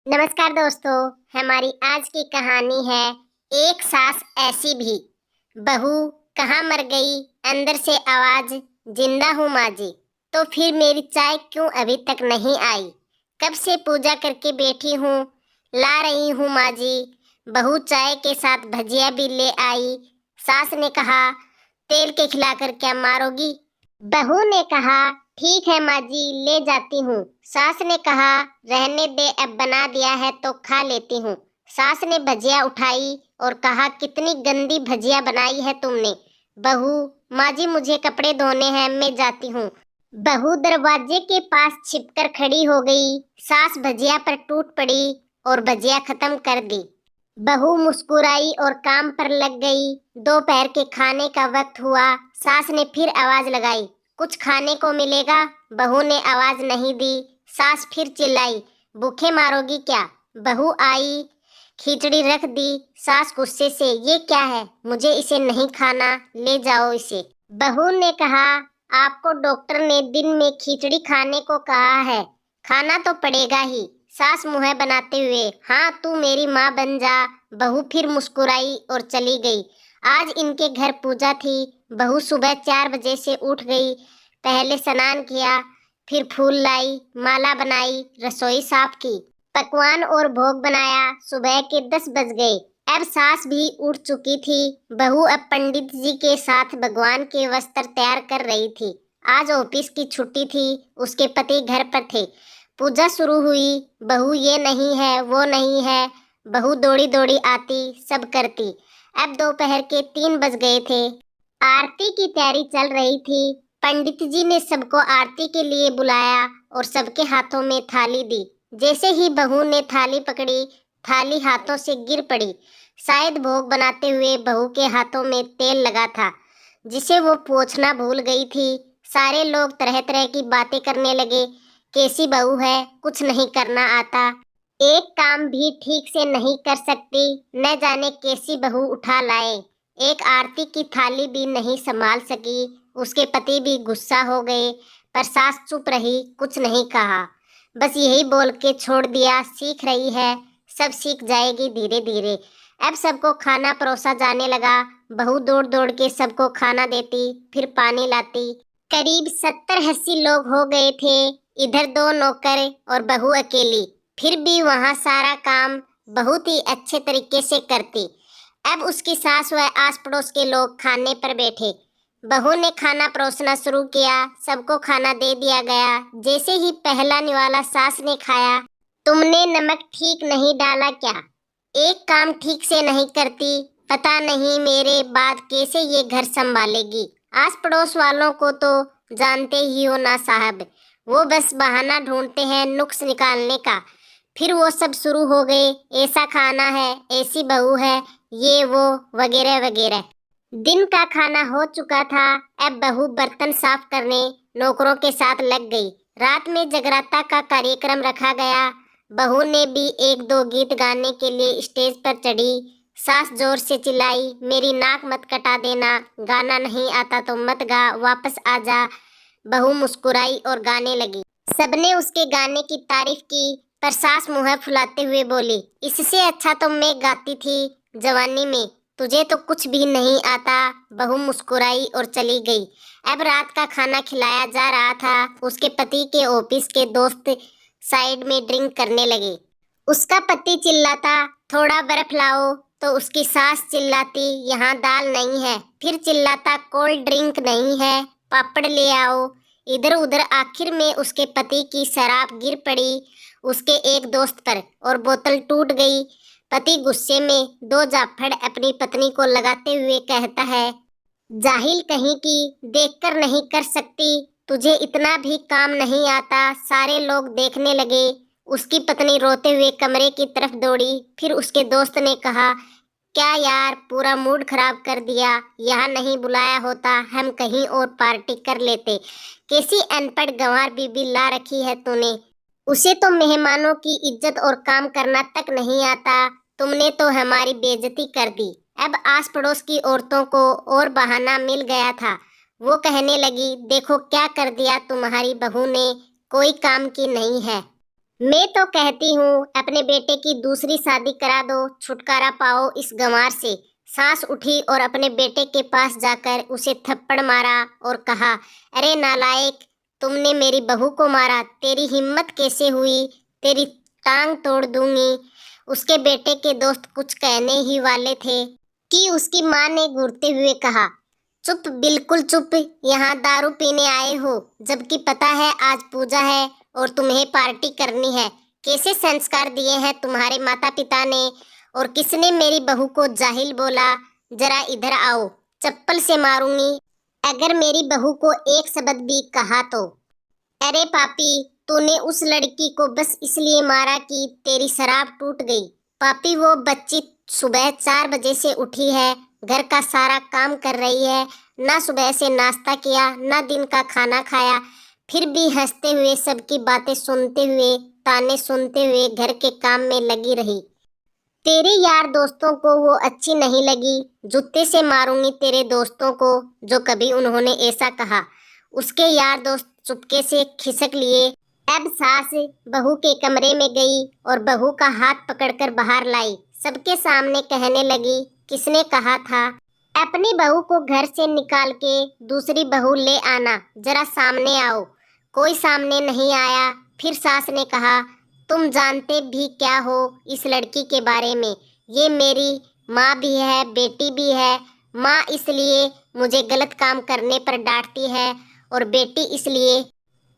नमस्कार दोस्तों, हमारी आज की कहानी है एक सास ऐसी भी। बहू कहाँ मर गई, अंदर से आवाज, जिंदा हूँ माँ जी। तो फिर मेरी चाय क्यों अभी तक नहीं आई? कब से पूजा करके बैठी हूँ, ला रही हूँ माँ जी। बहू चाय के साथ भजिया भी ले आई। सास ने कहा, तेल के खिलाकर क्या मारोगी? बहू ने कहा, ठीक है माँ जी, ले जाती हूँ। सास ने कहा, रहने दे, अब बना दिया है तो खा लेती हूँ। सास ने भजिया उठाई और कहा, कितनी गंदी भजिया बनाई है तुमने। बहू, माँ जी मुझे कपड़े धोने हैं, मैं जाती हूँ। बहू दरवाजे के पास छिपकर खड़ी हो गई। सास भजिया पर टूट पड़ी और भजिया खत्म कर दी। बहू मुस्कुराई और काम पर लग गई। दोपहर के खाने का वक्त हुआ। सास ने फिर आवाज लगाई, कुछ खाने को मिलेगा? बहू ने आवाज नहीं दी। सास फिर चिल्लाई, भूखे मारोगी क्या? बहू आई, खिचड़ी रख दी। सास गुस्से से, ये क्या है? मुझे इसे नहीं खाना, ले जाओ इसे। बहू ने कहा, आपको डॉक्टर ने दिन में खिचड़ी खाने को कहा है, खाना तो पड़ेगा ही। सास मुंह बनाते हुए, हाँ तू मेरी माँ बन जा। बहू फिर मुस्कुराई और चली गई। आज इनके घर पूजा थी। बहू सुबह 4 बजे से उठ गई। पहले स्नान किया, फिर फूल लाई, माला बनाई, रसोई साफ की, पकवान और भोग बनाया। सुबह के 10 बज गए। अब सास भी उठ चुकी थी। बहू अब पंडित जी के साथ भगवान के वस्त्र तैयार कर रही थी। आज ऑफिस की छुट्टी थी, उसके पति घर पर थे। पूजा शुरू हुई। बहू ये नहीं है, वो नहीं है। बहू दौड़ी दौड़ी आती, सब करती। अब दोपहर के 3 बज गए थे। आरती की तैयारी चल रही थी। पंडित जी ने सबको आरती के लिए बुलाया और सबके हाथों में थाली दी। जैसे ही बहू ने थाली पकड़ी, थाली हाथों से गिर पड़ी। शायद भोग बनाते हुए बहू के हाथों में तेल लगा था, जिसे वो पोंछना भूल गई थी। सारे लोग तरह तरह की बातें करने लगे। कैसी बहू है, कुछ नहीं करना आता, एक काम भी ठीक से नहीं कर सकती, न जाने कैसी बहू उठा लाए। एक आरती की थाली भी नहीं संभाल सकी। उसके पति भी गुस्सा हो गए, पर सास चुप रही, कुछ नहीं कहा। बस यही बोल के छोड़ दिया, सीख रही है, सब सीख जाएगी धीरे धीरे। अब सबको खाना परोसा जाने लगा। बहू दौड़ दौड़ के सबको खाना देती, फिर पानी लाती। करीब 70-80 लोग हो गए थे। इधर 2 नौकर और बहू अकेली। फिर भी वहाँ सारा काम बहुत ही अच्छे तरीके से करती। अब उसकी सास व आस पड़ोस के लोग खाने पर बैठे। बहू ने खाना परोसना शुरू किया। सबको खाना दे दिया गया। जैसे ही पहला निवाला सास ने खाया, तुमने नमक ठीक नहीं डाला क्या? एक काम ठीक से नहीं करती, पता नहीं मेरे बाद कैसे ये घर संभालेगी। आस पड़ोस वालों को तो जानते ही हो ना साहब, वो बस बहाना ढूंढते हैं नुक्स निकालने का। फिर वो सब शुरू हो गए, ऐसा खाना है, ऐसी बहू है, ये वो वगैरह वगैरह। दिन का खाना हो चुका था। अब बहू बर्तन साफ करने नौकरों के साथ लग गई। रात में जगराता का कार्यक्रम रखा गया। बहू ने भी 1-2 गीत गाने के लिए स्टेज पर चढ़ी। सास जोर से चिल्लाई, मेरी नाक मत कटा देना, गाना नहीं आता तो मत गा, वापस आ जा। बहू मुस्कुराई और गाने लगी। सबने उसके गाने की तारीफ की, पर सास मुंह फुलाते हुए बोली, इससे अच्छा तो मैं गाती थी जवानी में, तुझे तो कुछ भी नहीं आता। बहू मुस्कुराई और चली गई। अब रात का खाना खिलाया जा रहा था। उसके पति के ऑफिस के दोस्त साइड में ड्रिंक करने लगे। उसका पति चिल्लाता, थोड़ा बर्फ लाओ, तो उसकी सास चिल्लाती, यहाँ दाल नहीं है। फिर चिल्लाता, कोल्ड ड्रिंक नहीं है, पापड़ ले आओ। इधर उधर आखिर में उसके पति की शराब गिर पड़ी उसके एक दोस्त पर और बोतल टूट गई। पति गुस्से में 2 जाफड़ अपनी पत्नी को लगाते हुए कहता है, जाहिल कहीं की, देखकर नहीं कर सकती, तुझे इतना भी काम नहीं आता। सारे लोग देखने लगे। उसकी पत्नी रोते हुए कमरे की तरफ दौड़ी। फिर उसके दोस्त ने कहा, क्या यार, पूरा मूड खराब कर दिया, यहाँ नहीं बुलाया होता, हम कहीं और पार्टी कर लेते। कैसी अनपढ़ गंवार बीबी ला रखी है तूने, उसे तो मेहमानों की इज्जत और काम करना तक नहीं आता। तुमने तो हमारी बेइज्जती कर दी। अब आस पड़ोस की औरतों को और बहाना मिल गया था। वो कहने लगी, देखो क्या कर दिया तुम्हारी बहू ने, कोई काम की नहीं है। मैं तो कहती हूँ अपने बेटे की दूसरी शादी करा दो, छुटकारा पाओ इस गंवार से। सास उठी और अपने बेटे के पास जाकर उसे थप्पड़ मारा और कहा, अरे नालायक, तुमने मेरी बहू को मारा, तेरी हिम्मत कैसे हुई, तेरी टांग तोड़ दूंगी। उसके बेटे के दोस्त कुछ कहने ही वाले थे कि उसकी माँ ने घूरते हुए कहा, चुप, बिल्कुल चुप, यहाँ दारू पीने आए हो, जबकि पता है आज पूजा है और तुम्हें पार्टी करनी है। कैसे संस्कार दिए हैं तुम्हारे माता पिता ने, और किसने मेरी बहू को जाहिल बोला। जरा इधर आओ, चप्पल से मारूंगी अगर मेरी बहू को एक शब्द भी कहा तो। अरे पापी, तूने उस लड़की को बस इसलिए मारा कि तेरी शराब टूट गई। पापी, वो बच्ची सुबह 4 बजे से उठी है, घर का सारा काम कर रही है, ना सुबह से नाश्ता किया, ना दिन का खाना खाया, फिर भी हंसते हुए, सबकी बातें सुनते हुए, ताने सुनते हुए घर के काम में लगी रही। तेरे यार दोस्तों को वो अच्छी नहीं लगी, जूते से मारूंगी तेरे दोस्तों को जो कभी उन्होंने ऐसा कहा। उसके यार दोस्त चुपके से खिसक लिए। अब सास बहू के कमरे में गई और बहू का हाथ पकड़कर बाहर लाई। सबके सामने कहने लगी, किसने कहा था अपनी बहू को घर से निकाल के दूसरी बहू ले आना, जरा सामने आओ। कोई सामने नहीं आया। फिर सास ने कहा, तुम जानते भी क्या हो इस लड़की के बारे में? ये मेरी माँ भी है, बेटी भी है। माँ इसलिए मुझे गलत काम करने पर डांटती है और बेटी इसलिए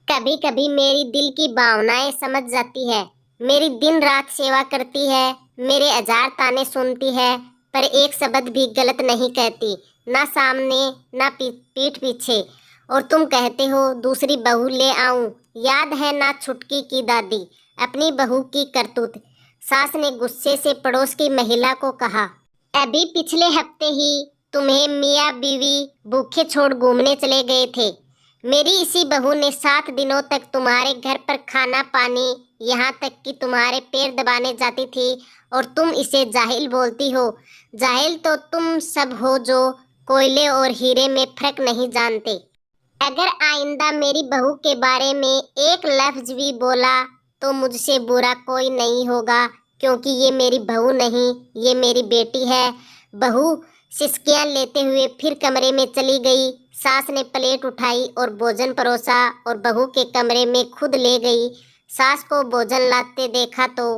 कभी कभी मेरी दिल की भावनाएं समझ जाती है। मेरी दिन रात सेवा करती है, मेरे हजार ताने सुनती है, पर एक शब्द भी गलत नहीं कहती, ना सामने ना पीठ पीछे। और तुम कहते हो दूसरी बहू ले आऊं। याद है ना छुटकी की दादी, अपनी बहू की करतूत। सास ने गुस्से से पड़ोस की महिला को कहा, अभी पिछले हफ्ते ही तुम्हें मियाँ बीवी भूखे छोड़ घूमने चले गए थे। मेरी इसी बहू ने 7 दिनों तक तुम्हारे घर पर खाना पानी, यहाँ तक कि तुम्हारे पैर दबाने जाती थी, और तुम इसे जाहिल बोलती हो। जाहिल तो तुम सब हो जो कोयले और हीरे में फर्क नहीं जानते। अगर आइंदा मेरी बहू के बारे में एक लफ्ज भी बोला तो मुझसे बुरा कोई नहीं होगा, क्योंकि ये मेरी बहू नहीं, ये मेरी बेटी है। बहू सिसकियां लेते हुए फिर कमरे में चली गई। सास ने प्लेट उठाई और भोजन परोसा और बहू के कमरे में खुद ले गई। सास को भोजन लाते देखा तो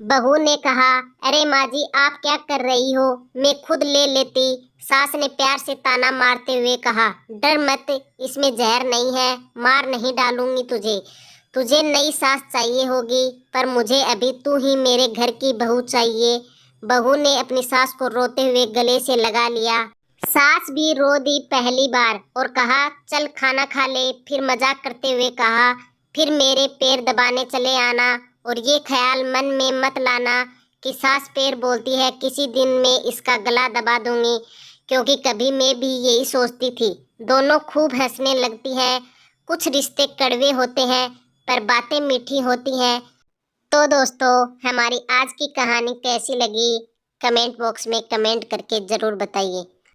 बहू ने कहा, अरे माँ जी, आप क्या कर रही हो, मैं खुद ले लेती। सास ने प्यार से ताना मारते हुए कहा, डर मत, इसमें जहर नहीं है, मार नहीं डालूंगी तुझे। तुझे नई सास चाहिए होगी, पर मुझे अभी तू ही मेरे घर की बहू चाहिए। बहू ने अपनी सास को रोते हुए गले से लगा लिया। सास भी रो दी पहली बार और कहा, चल खाना खा ले। फिर मजाक करते हुए कहा, फिर मेरे पैर दबाने चले आना, और ये ख्याल मन में मत लाना कि सास पैर बोलती है किसी दिन मैं इसका गला दबा दूंगी, क्योंकि कभी मैं भी यही सोचती थी। दोनों खूब हंसने लगती हैं। कुछ रिश्ते कड़वे होते हैं, पर बातें मीठी होती हैं। तो दोस्तों, हमारी आज की कहानी कैसी लगी, कमेंट बॉक्स में कमेंट करके ज़रूर बताइए।